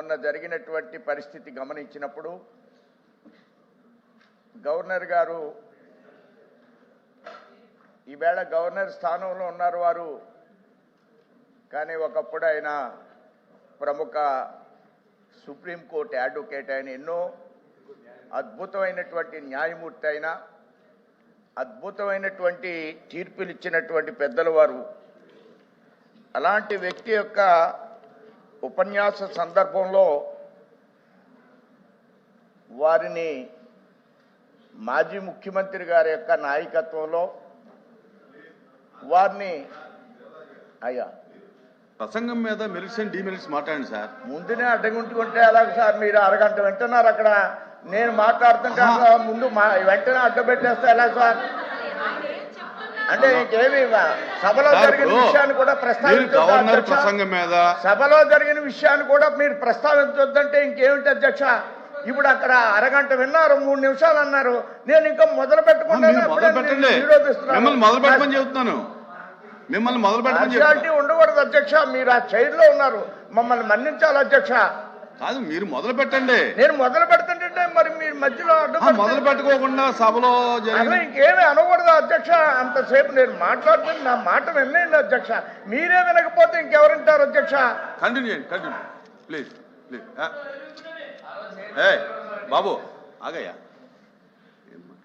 మొన్న జరిగినటువంటి పరిస్థితి గమనించినప్పుడు గవర్నర్ గారు ఈవేళ గవర్నర్ స్థానంలో ఉన్నారు వారు, కానీ ఒకప్పుడు ఆయన ప్రముఖ సుప్రీంకోర్టు అడ్వకేట్, ఆయన ఎన్నో అద్భుతమైనటువంటి న్యాయమూర్తి, అయినా అద్భుతమైనటువంటి తీర్పులు ఇచ్చినటువంటి పెద్దల వారు. అలాంటి వ్యక్తి యొక్క ఉపన్యాస సందర్భంలో వారిని మాజీ ముఖ్యమంత్రి గారి యొక్క నాయకత్వంలో వారిని ప్రసంగం మీద మెరిట్స్ అండ్ డిమెరిట్స్ మాట్లాడండి సార్. ముందునే అడ్డగుంటుకుంటే ఎలాగ సార్? మీరు అరగంట వింటున్నారు అక్కడ, నేను మాట్లాడుతుంటే ముందు వెంటనే అడ్డపెట్టేస్తే ఎలా సార్? అంటే ఇంకేమి సభలో జరిగిన విషయాన్ని కూడా సభలో జరిగిన విషయాన్ని కూడా మీరు ప్రస్తావించొద్దంటే ఇంకేమిటి అధ్యక్ష? ఇప్పుడు అక్కడ అరగంట విన్నారు, 3 నిమిషాలు అన్నారు, నేను ఇంకా మొదలు పెట్టుకుంటాను. ఉండకూడదు అధ్యక్ష, మీరు ఆ చైర్ లో ఉన్నారు, మమ్మల్ని మన్నించాలి అధ్యక్ష. కాదు, మీరు మొదలు పెట్టండి. నేను మొదలు పెడుతుంటే మరి మీరు మధ్యలో మొదలు పెట్టుకోకుండా సభలో ఇంకేమీ అనకూడదు అధ్యక్ష. అంతసేపు నేను మాట్లాడుతుంది, నా మాట వినండి అధ్యక్ష. మీరే వినకపోతే ఇంకెవరు వింటారు అధ్యక్ష? Continue please please. బాబు ఆగయ్యా.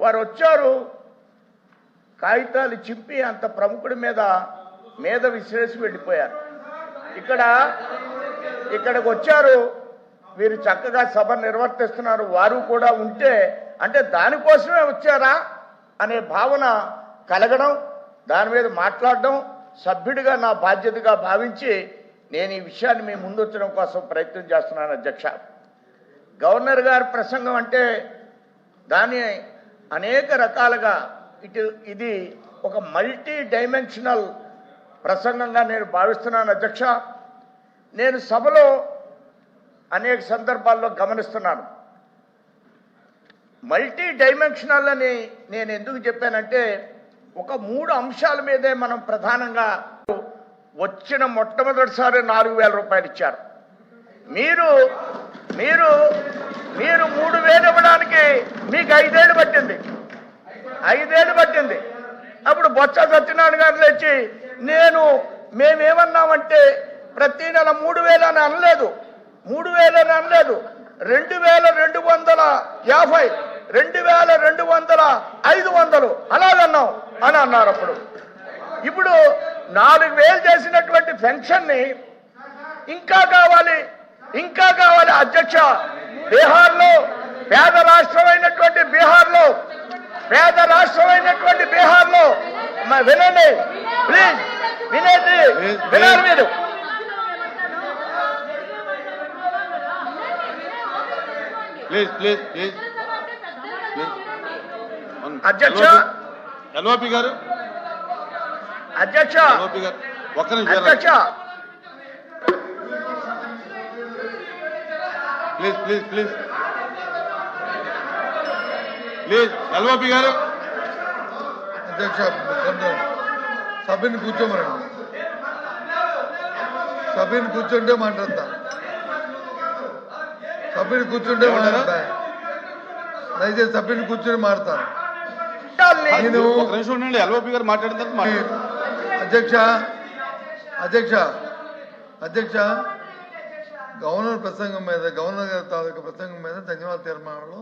వారు వచ్చారు, కాగితాలు చింపి అంత ప్రముఖుడి మీద విసిరేసి వెళ్ళిపోయారు. ఇక్కడికి వచ్చారు, వీరు చక్కగా సభ నిర్వర్తిస్తున్నారు, వారు కూడా ఉంటే అంటే దానికోసమే వచ్చారా అనే భావన కలగడం, దాని మీద మాట్లాడడం సభ్యుడిగా నా బాధ్యతగా భావించి నేను ఈ విషయాన్ని మీ ముందు వచ్చడం కోసం ప్రయత్నం చేస్తున్నాను అధ్యక్ష. గవర్నర్ గారి ప్రసంగం అంటే దాన్ని అనేక రకాలుగా ఇది ఒక మల్టీ డైమెన్షనల్ ప్రసంగంగా నేను భావిస్తున్నాను అధ్యక్ష. నేను సభలో అనేక సందర్భాల్లో గమనిస్తున్నాను. మల్టీ డైమెన్షనల్ అని నేను ఎందుకు చెప్పానంటే, ఒక 3 అంశాల మీదే మనం ప్రధానంగా వచ్చిన మొట్టమొదటిసారి 4,000 రూపాయలు ఇచ్చారు. మీరు 3,000 ఇవ్వడానికి మీకు 5 ఏళ్ళు పట్టింది. అప్పుడు బొత్స సత్యనారాయణ గారు లేచి మేమేమన్నామంటే ప్రతి నెల 3,000 అని అనలేదు, 3,000 అని అనలేదు, 2,250, 2,200, 500 అలాగన్నాం అని అన్నారు. ఇప్పుడు 4,000 చేసినటువంటి పెన్షన్ని ఇంకా కావాలి అధ్యక్ష. బీహార్లో పేద రాష్ట్రమైనటువంటి బీహార్లో వినండి ప్లీజ్, వినాలి మీరు. అధ్యక్ష ప్లీజ్ ఎల్ఓపి గారు. అధ్యక్ష, సభ్యుని కూర్చోమరండి. సభ్యుని కూర్చుంటే మాట్లాడతా. దయచేసి సభ్యుని కూర్చొని మాట్లాడతాను. ఎల్ఓపి గారు మాట్లాడిన అధ్యక్ష గవర్నర్ గారి తాలూకా ప్రసంగం మీద ధన్యవాద తీర్మానంలో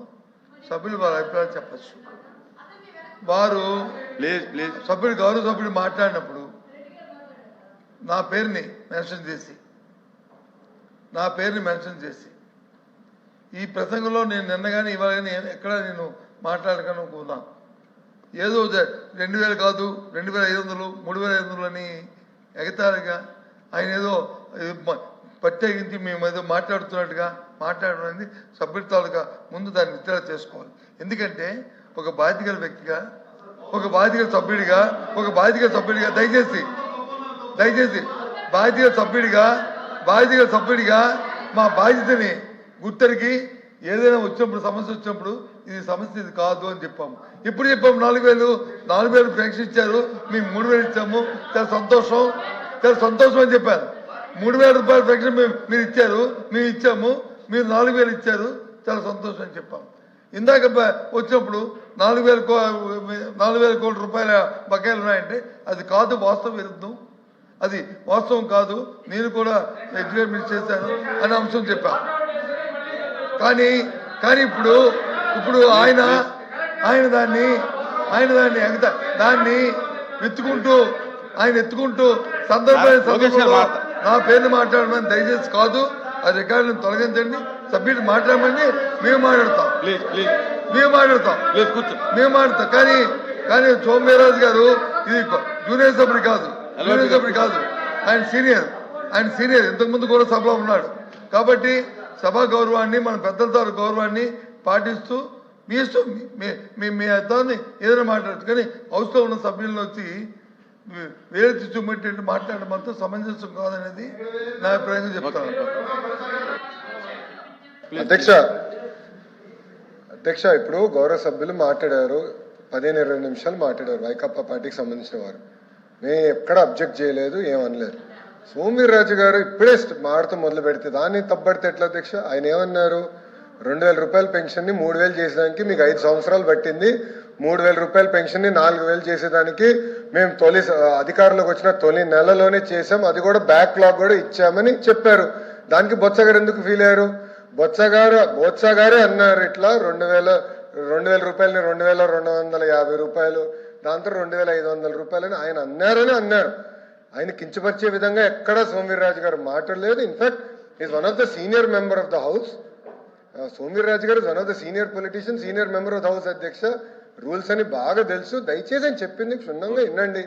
సభ్యులు వారి అభిప్రాయాలు చెప్పచ్చు. వారు గౌరవ సభ్యుడు మాట్లాడినప్పుడు నా పేరుని మెన్షన్ చేసి ఈ ప్రసంగంలో నేను నిన్న కానీ ఇవాళ కానీ ఎక్కడ నేను మాట్లాడకను పోదాం. ఏదో 2,000 కాదు, 2,500, 3,500 అని ఎగతాళిగా ఆయన ఏదో ప్రత్యేకించి మేము ఏదో మాట్లాడుతున్నట్టుగా మాట్లాడడం సభ్యుల తాలూకా ముందు దాన్ని నిర్ధారణ చేసుకోవాలి. ఎందుకంటే ఒక బాధ్యత వ్యక్తిగా, ఒక బాధ్యత సభ్యుడిగా దయచేసి బాధ్యత సభ్యుడిగా మా బాధ్యతని గుర్తెరిగి ఏదైనా సమస్య వచ్చినప్పుడు ఇది సమస్య ఇది కాదు అని చెప్పాము. ఇప్పుడు చెప్పాము 4,000 పెన్షన్ ఇచ్చారు, మేము 3,000 ఇచ్చాము, చాలా సంతోషం అని చెప్పాను. 3,000 రూపాయల పెన్షన్ మీరు ఇచ్చారు, మేము ఇచ్చాము, మీరు 4,000 ఇచ్చారు, చాలా సంతోషం అని చెప్పాం. ఇందాక వచ్చినప్పుడు 4,000 కోట్ల రూపాయల బకాయిలు ఉన్నాయంటే అది కాదు, వాస్తవ విరుద్ధం, అది వాస్తవం కాదు, నేను కూడా ఎగ్జిక్యూటివ్ చేశాను అనే అంశం చెప్పాను. కానీ ఇప్పుడు ఆయన దాన్ని ఎత్తుకుంటూ సందర్భంలో నా పేరుని మాట్లాడమని దయచేసి కాదు, ఆ రికార్డులను తొలగించండి, సబ్మిట్ మాట్లాడమని మేము మాట్లాడతాం. కానీ సోమవీర్రాజు గారు ఇది జూనియర్ సభ్యుడు కాదు, ఆయన సీనియర్ ఇంతకుముందు కూడా సభలో ఉన్నాడు. కాబట్టి సభా గౌరవాన్ని, మన పెద్దలతో గౌరవాన్ని పాటిస్తూ మీ ఇష్టం, మీ అర్థాన్ని ఏదైనా మాట్లాడచ్చు. కానీ హౌస్లో ఉన్న సభ్యులను వచ్చి వేరే చూపెట్టి మాట్లాడడం మాత్రం సమంజసం కాదనేది నా అభిప్రాయంగా చెప్తాను. అధ్యక్ష ఇప్పుడు గౌరవ సభ్యులు మాట్లాడారు, 15-20 నిమిషాలు మాట్లాడారు వైకాపా పార్టీకి సంబంధించిన వారు. మేము ఎక్కడ అబ్జెక్ట్ చేయలేదు, ఏమనలేదు. సోమవీర్రాజు గారు ఇప్పుడే మాటతో మొదలు పెడితే దాన్ని తప్పబడితే ఎట్లా అధ్యక్ష? ఆయన ఏమన్నారు, 2,000 రూపాయల పెన్షన్ని 3,000 చేసేదానికి మీకు 5 సంవత్సరాలు పట్టింది, 3,000 రూపాయల పెన్షన్ని 4,000 చేసేదానికి మేము అధికారంలోకి వచ్చిన తొలి నెలలోనే చేసాం, అది కూడా బ్యాక్లాగ్ కూడా ఇచ్చామని చెప్పారు. దానికి బొత్స గారు ఎందుకు ఫీల్ అయ్యారు? బొత్స గారే అన్నారు ఇట్లా 2,000 రూపాయలని 2,250 రూపాయలు, దాంతో 2,500 రూపాయలని ఆయన అన్నారు. ఆయన కించపరిచే విధంగా ఎక్కడా సోమవీర్రాజు గారు మాట్లాడలేదు. In fact is one of the senior member of the house. Somu Veerraju గారు one of the senior politician, senior member of the house. అధ్యక్ష రూల్స్ అని బాగా తెలుసు, దయచేసి అని చెప్పింది క్షుణ్ణంగా వినండి.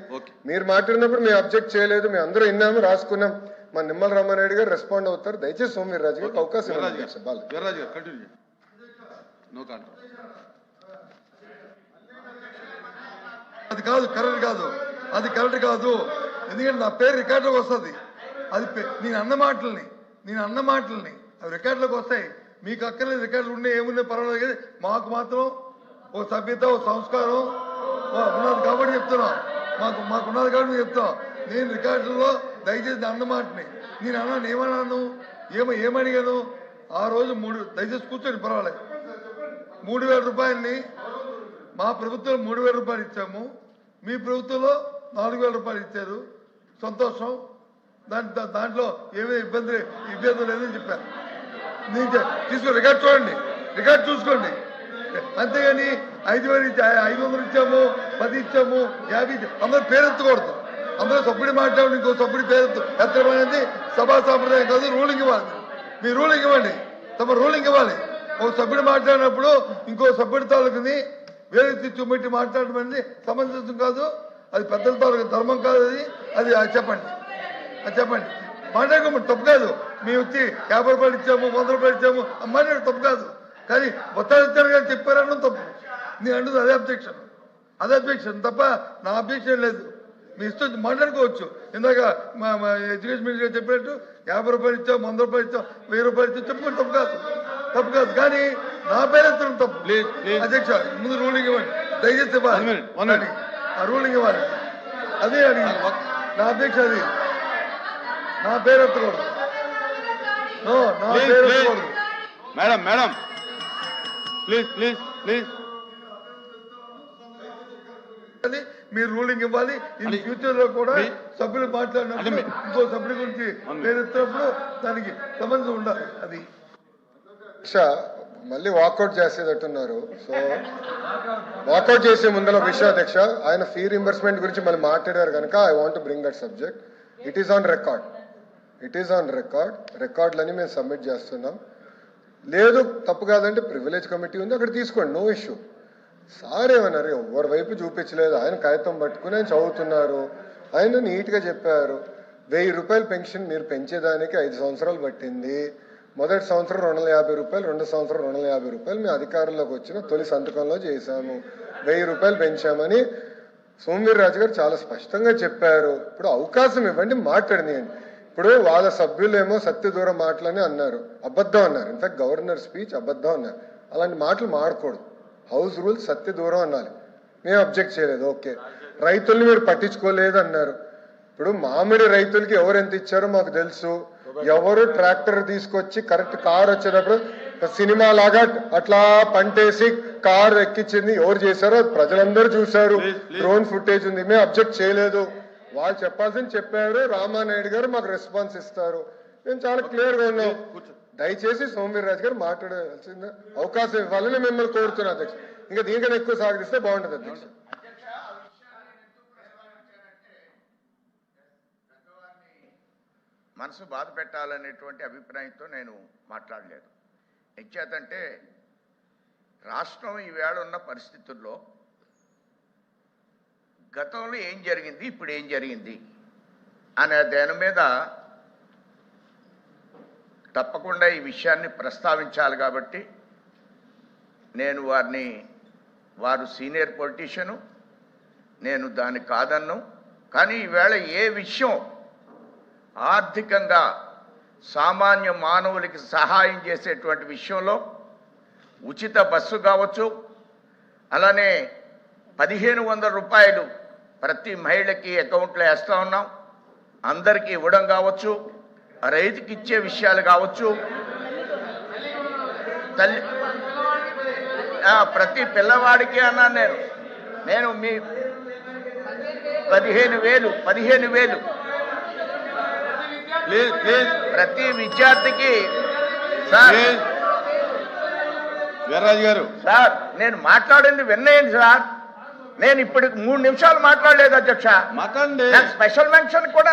మీరు మాట్లాడినప్పుడు మేము అబ్జెక్ట్ చేయలేదు, మేము అందరూ విన్నాము, రాసుకున్నాం. మా నిమ్మల రామారెడ్డి గారు రెస్పాండ్ అవుతారు. దయచేసి సోమవీర్రాజు గారికి అవకాశం అది కరెక్ట్ కాదు. ఎందుకంటే నా పేరు రికార్డులోకి వస్తుంది. అది నేను అన్న మాటలని అవి రికార్డులోకి వస్తాయి. మీకు అక్కర్లేదు రికార్డులు ఉన్నాయి, ఏమున్నాయి పర్వాలేదు. కానీ మాకు మాత్రం ఓ సభ్యత, ఓ సంస్కారం ఉన్నది కాబట్టి చెప్తున్నాం. మాకున్నది కాబట్టి చెప్తాం. నేను రికార్డుల్లో దయచేసి అన్న మాటని నేను అన్నాను, ఏమన్నాను, ఏమడిగాను ఆ రోజు దయచేసి కూర్చొని పర్వాలేదు. 3,000 రూపాయలని మా ప్రభుత్వం 3,000 రూపాయలు ఇచ్చాము, మీ ప్రభుత్వంలో 4,000 రూపాయలు ఇచ్చారు, సంతోషం. దాంట్లో ఏమీ ఇబ్బంది లేదని చెప్పారు. నేను తీసుకోండి, రికార్డ్ చూసుకోండి. అంతేగాని 5,000 500 ఇచ్చాము, 10 ఇచ్చాము, 50 ఇచ్చాము, అందరూ పేరెత్తకూడదు. అందరూ సభ్యుడి మాట్లాడి ఇంకో సభ్యుడి ఎత్తడం అనేది సభా సాంప్రదాయం కాదు. రూలింగ్ ఇవ్వాలి, మీ రూలింగ్ ఇవ్వండి, తమ రూలింగ్ ఇవ్వాలి. ఒక సభ్యుడు మాట్లాడినప్పుడు ఇంకో సభ్యుడి తాలూకుని వేరే చూపెట్టి మాట్లాడడం అనేది సమంజసం కాదు. అది పెద్దల తాలూకు ధర్మం కాదు. అది చెప్పండి మాట్లాడుకోమని తప్పు కాదు. మేము వచ్చి 50 రూపాయలు ఇచ్చాము, 100 రూపాయలు ఇచ్చాము మాట్లాడు తప్పు కాదు. కానీ మొత్తాలు ఇచ్చారు కానీ చెప్పారన్న తప్పు. నేను అంటుంది అదే అబ్జెక్షన్ తప్ప నా అబ్జెక్షన్ లేదు. మీ ఇష్టం మాట్లాడుకోవచ్చు. ఇందాక మా ఎడ్యుకేషన్ మినిస్టర్ గారు చెప్పినట్టు 50 రూపాయలు ఇచ్చాం, 100 రూపాయలు ఇచ్చాం, 1000 రూపాయలు ఇచ్చాం చెప్పుకోండి, తప్పు కాదు. కానీ నా పేరు ఎత్తడం తప్పు. అధ్యక్ష ముందు రూలింగ్ ఇవ్వండి, దయచేసి ఇవ్వాలి, ఆ రూలింగ్ ఇవ్వాలి. అదే అడిగి నా అధ్యక్ష, అది నా పేరు ఎత్తకూడదు. మేడం ప్లీజ్ మీరు రూలింగ్ ఇవ్వాలి. ఇన్ ఫ్యూచర్ లో కూడా సభ్యులు మాట్లాడినప్పుడు ఇంకో సభ్యుడి గురించి పేరెత్తినప్పుడు దానికి సంబంధం ఉండాలి. అది మళ్ళీ వాకౌట్ చేసేటట్టున్నారు. సో వాకౌట్ చేసే ముందర విషయం అధ్యక్ష, ఆయన ఫీ రింబర్స్మెంట్ గురించి మళ్ళీ మాట్లాడారు కనుక I want bring that subject. It is on record. రికార్డులని మేము సబ్మిట్ చేస్తున్నాం. లేదు తప్పు కాదంటే ప్రివిలేజ్ కమిటీ ఉంది, అక్కడ తీసుకోండి, నో ఇష్యూ. సార్ ఏమన్నారు, ఎవరి వైపు చూపించలేదు. ఆయన కాగితం పట్టుకుని ఆయన చదువుతున్నారు. ఆయన నీట్గా చెప్పారు, 1,000 రూపాయల పెన్షన్ మీరు పెంచేదానికి 5 సంవత్సరాలు పట్టింది. మొదటి సంవత్సరం 250 రూపాయలు, 2వ సంవత్సరం 250 రూపాయలు మేము అధికారంలోకి వచ్చిన తొలి సంతకంలో చేశాము. 1000 రూపాయలు పెంచామని సోమవీర్రాజు గారు చాలా స్పష్టంగా చెప్పారు. ఇప్పుడు అవకాశం ఇవ్వండి, మాట్లాడినాయండి. ఇప్పుడు వాళ్ళ సభ్యులేమో సత్యదూరం మాటలని అన్నారు, అబద్ధం అన్నారు. ఇన్ఫాక్ట్ గవర్నర్ స్పీచ్ అబద్ధం అన్నారు. అలాంటి మాటలు మాడకూడదు. హౌస్ రూల్స్ సత్యదూరం అనాలి. మేము అబ్జెక్ట్ చేయలేదు. ఓకే, రైతుల్ని మీరు పట్టించుకోలేదు అన్నారు. ఇప్పుడు మామిడి రైతులకి ఎవరు ఎంత ఇచ్చారో మాకు తెలుసు. ఎవరు ట్రాక్టర్ తీసుకొచ్చి కరెక్ట్ కార్ వచ్చేటప్పుడు సినిమా లాగా అట్లా పంటేసి కార్ ఎక్కించింది ఎవరు చేశారో ప్రజలందరూ చూశారు. డ్రోన్ ఫుటేజ్ ఉంది, మేము అబ్జెక్ట్ చేయలేదు. వాళ్ళు చెప్పాల్సింది చెప్పారు. రామానాయుడు గారు మాకు రెస్పాన్స్ ఇస్తారు. మేము చాలా క్లియర్ గా ఉన్నాం. దయచేసి సోమవీర్రాజు గారు మాట్లాడాల్సిన అవకాశం ఇవ్వాలని మిమ్మల్ని కోరుతున్నా అధ్యక్ష. ఇంకా దీనికన్నా ఎక్కువ సాగరిస్తే బాగుంటుంది అధ్యక్ష. మనసు బాధ పెట్టాలనేటువంటి అభిప్రాయంతో నేను మాట్లాడలేదు. ఎంచేతంటే రాష్ట్రం ఈవేళ ఉన్న పరిస్థితుల్లో గతంలో ఏం జరిగింది, ఇప్పుడు ఏం జరిగింది అనే దాని మీద తప్పకుండా ఈ విషయాన్ని ప్రస్తావించాలి. కాబట్టి నేను వారు సీనియర్ పొలిటీషియను, నేను దాన్ని కాదన్ను. కానీ ఈవేళ ఏ విషయం ఆర్థికంగా సామాన్య మానవులకి సహాయం చేసేటువంటి విషయంలో ఉచిత బస్సు కావచ్చు, అలానే 1500 రూపాయలు ప్రతి మహిళకి అకౌంట్లో వేస్తూ ఉన్నాం, అందరికీ ఇవ్వడం కావచ్చు, రైతుకి ఇచ్చే విషయాలు కావచ్చు, తల్లి ప్రతి పిల్లవాడికి అన్నాను నేను మీ 15,000 ప్రతి విద్యార్థికి. సార్ వీర్రాజు గారు, సార్ నేను మాట్లాడింది విన్నాయండి సార్. నేను ఇప్పటికి 3 నిమిషాలు మాట్లాడలేదు అధ్యక్ష. మాట్లాడండి. నాకు స్పెషల్ మెన్షన్ కూడా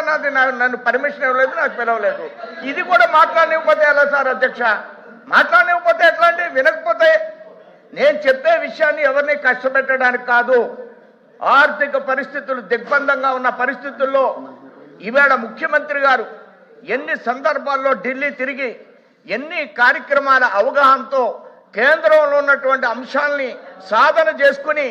నన్ను పర్మిషన్ ఇవ్వలేదు, నాకు పిలవలేదు. ఇది కూడా మాట్లాడనివ్వకపోతే ఎలా సార్ అధ్యక్ష? మాట్లాడనివ్వకపోతే ఎట్లా అండి? వినకపోతే నేను చెప్పే విషయాన్ని ఎవరిని కష్టపెట్టడానికి కాదు. ఆర్థిక పరిస్థితులు దిగ్బంధంగా ఉన్న పరిస్థితుల్లో ఈవేళ ముఖ్యమంత్రి గారు ఎన్ని సందర్భాల్లో ఢిల్లీ తిరిగి ఎన్ని కార్యక్రమాల అవగాహనతో కేంద్రంలో ఉన్నటువంటి అంశాలని సాధన చేసుకుని